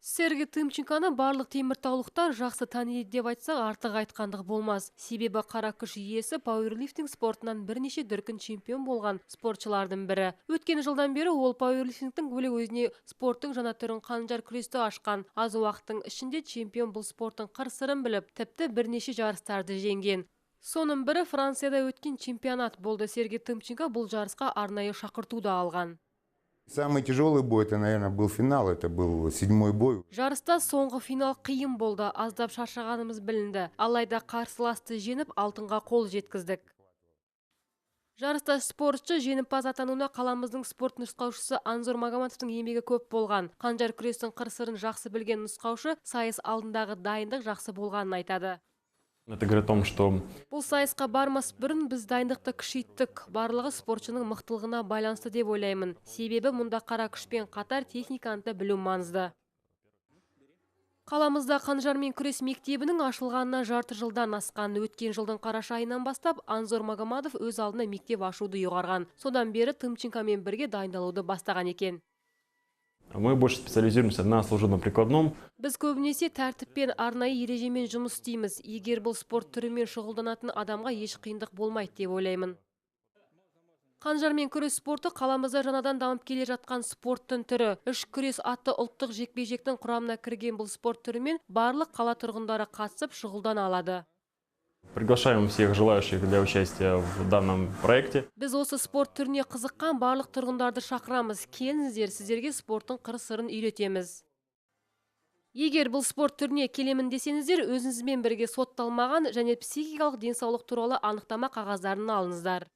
Сергей Тымченконы барлық теміртаулықтар жақсы таниды деп айтсақ артық айтқандық болмас. Себебі қара күш иесі пауэрлифтинг спортынан бірнеше дүркін чемпион болған спортшылардың бірі. Өткен жылдан бері ол пауэрлифтингтің бөлек өзіне спорттың жаңа түрін қанжар күресті ашқан. Аз уақыттың ішінде чемпион бұл спорттың қыр-сырын біліп, тіпті бірнеше жарыстарды жеңген. Соның бірі Францияда өткен чемпионат болды. Сергей Тымченко бұл жарысқа арнайы шақырту да алған. Самый тяжелый бой, это, наверное, был финал, это был 7-й бой. Жарыста соңғы финал қиын болды, аздап шаршағанымыз білінді. Алайда қарсыласты жеңіп, алтынға қол жеткіздік. Жарыста спортшы жеңімпаз атануына қаламыздың спорт нұсқаушысы Анзор Магоматовтың еңбегі көп болған. Қанжар күрестің қыр-сырын жақсы білген нұсқаушы сайыс алдындағы дайындық жақсы болғанын айтады. Это говорит о том, что Бұл сайысқа бармас бұрын біз дайындықты күшейттік. Барлығы спортшының мықтылығына байланысты деп ойлаймын. Себебі мұнда қара күшпен қатар техниканы да білу маңызды. Қаламызда қанжармен күрес мектебінің ашылғанына жарты жылдан асқан. Өткен жылдың қараша айынан бастап Анзор Магоматов өз алдына мектеп ашуды ұйғарған. Содан бері Тымченкомен бірге дайындалуды бастаған екен. мы больше специализируемся на служебно-прикладном. Біз көбінесе тәртіппен арнайы ережемен жұмыс істейміз. Егер бұл спорт түрімен шұғылданатын адамға еш қиындық болмайды деп ойлаймын. Қанжармен күрес спорты қаламызда жаңадан дамып келе жатқан спорттың түрі. Үш күрес атты ұлттық жекпе-жектің құрамына кірген бұл спорт түрімен барлық қала тұрғындары қатысып шұғылдана алады. Приглашаем всех желающих для участия в данном проекте. Біз осы спорт түріне қызыққан барлық тұрғындарды шақырамыз. Келіңіздер, сіздерге спорттың қыр-сырын үйретеміз. Егер бұл спорт түріне келемін десеңіздер, өзіңізбен бірге сотталмаған және психикалық денсаулық туралы анықтама қағаздарын алыңыздар.